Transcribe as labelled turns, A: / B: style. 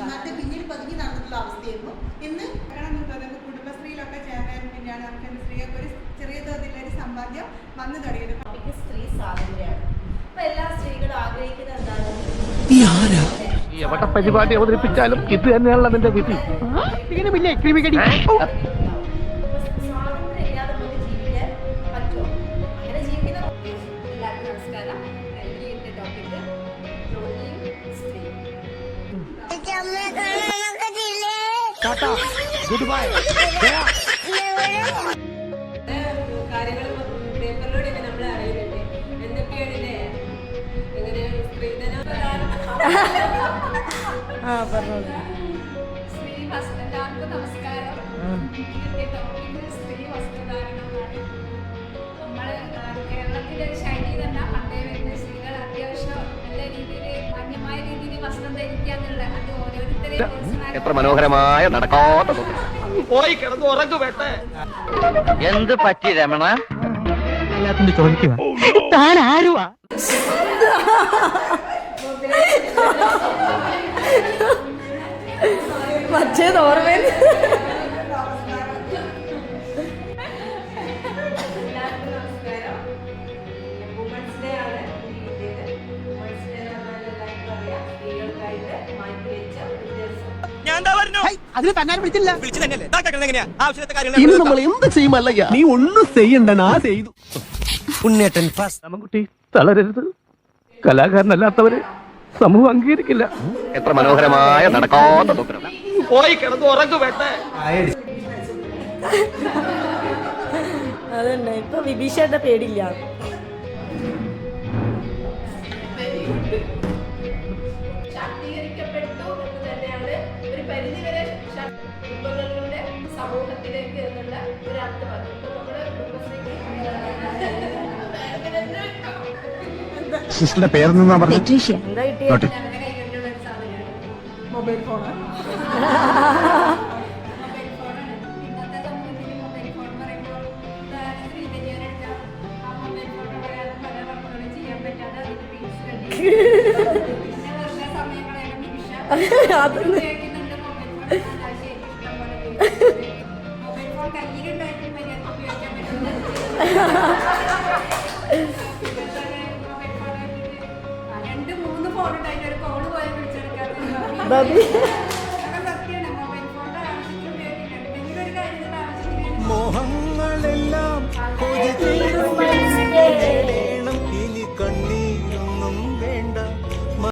A: നേരത്തെ പിന്നീട് പതുങ്ങി നടന്നിട്ടുള്ള അവസ്ഥയായിരുന്നു. ഇന്ന് കുടുംബശ്രീയിലൊക്കെ ചേരാൻ പിന്നെയാണ് നമുക്ക് സ്ത്രീകൾക്ക് ഒരു ചെറിയ തോതിലൊരു സമ്പാദ്യം വന്നു തുടങ്ങിയത്.
B: സ്ത്രീ സ്വാതന്ത്ര്യമാണ്. അപ്പൊ എല്ലാ സ്ത്രീകളും ആഗ്രഹിക്കുന്നത് എന്താണ്?
C: എവിടെ പരിപാടി അവതരിപ്പിച്ചാലും ഇത് തന്നെയാണല്ലോ അതിന്റെ വിധി. ഇങ്ങനെ പിന്നെ
B: സ്വാതന്ത്ര്യം ഇല്ലാതെ നമുക്ക് ജീവിക്കാൻ പറ്റുമോ? അങ്ങനെ ജീവിക്കുന്ന എല്ലാവർക്കും നമസ്കാരം. എന്റെ ടോപ്പിക് ജോലിയും സ്ത്രീയും.
C: Good bye.
D: കാര്യങ്ങൾ പേപ്പറിലൂടെ നമ്മൾ അറിയുന്നുണ്ട്. എന്തൊക്കെയാണ് എങ്ങനെയാണ് സ്ത്രീധനം സ്ത്രീ വസ്ത്ര. എല്ലാവർക്കും നമസ്കാരം. സ്ത്രീ വസ്ത്രധാരണമാണ്. നമ്മൾ കേരളത്തിലെ ശൈലി തന്നെ പണ്ടേ വരുന്ന സ്ത്രീകൾ അത്യാവശ്യം നല്ല രീതിയിൽ മാന്യമായ രീതിയിൽ വസ്ത്രം ധരിക്കാന്നുള്ള അത് ഓരോരുത്തരെയും
C: എത്ര മനോഹരമായ നടക്കാത്ത പോയി കിടന്നു ഉറങ്ങു വേട്ടെ.
E: എന്ത് പറ്റി രമണ?
C: ചോദിക്കുക താൻ ആരുവാ?
F: മറ്റേത് ഓർമ്മയിൽ
C: അതിന് തന്നെ വിളിച്ചില്ല.
E: ഇനി നമ്മൾ എന്ത് ചെയ്യുമല്ലയ്യ?
C: നീ ഒന്നും ചെയ്യണ്ട, ഞാൻ ചെയ്തു.
E: ഉണ്ണേട്ടൻ
C: കുട്ടി തളരരുത്. കലാകാരനല്ലാത്തവരെ സമൂഹം അംഗീകരിക്കില്ല.
E: എത്ര മനോഹരമായ നടക്കാത്ത
C: പോയി കിടന്നു ഉറങ്ങു വേട്ടെ.
F: അതന്നെ ഇപ്പൊ വിഭീഷയുടെ പേടില്ല.
D: ശാക്തീകരിക്കപ്പെട്ടു എന്ന് തന്നെയാണ് ഒരു പരിധിവരെ കുടുംബങ്ങളുടെ സമൂഹത്തിലേക്ക് എന്നുള്ള ഒരു അർത്ഥം. നമ്മുടെ
C: സിസ്റ്ററിന്റെ പേരെന്നാ പറഞ്ഞു?
F: എന്താ കിട്ടിയ
D: കൈകൊണ്ടുള്ള ഒരു സാധനമാണ്
F: മൊബൈൽ ഫോണ്.
D: ഇന്നത്തെ സമൂഹത്തിൽ മൊബൈൽ ഫോൺ പറയുമ്പോൾ സ്ത്രീധന്യരെടുക്കാം. ആ മൊബൈൽ ഫോൺ പ്രകാരം പല വർക്കുകളും ചെയ്യാൻ പറ്റാതെ അതിന് ഫീസ് കണ്ടി പിന്നെ വെറുതെ സമയങ്ങളാണ് നിമിഷ ഉപയോഗിക്കുന്നുണ്ട്. മൊബൈൽ ഫോൺ ശരി ഇഷ്ടം പോലെ മൊബൈൽ ഫോൺ കയ്യിലുണ്ടായിട്ടും മര്യാദ ഉപയോഗിക്കാൻ പറ്റുന്നത്. രണ്ട് മൂന്ന് ഫോൺ ഉണ്ടായിട്ട് ഒരു കോള് പോയാൽ വിളിച്ചെടുക്കാൻ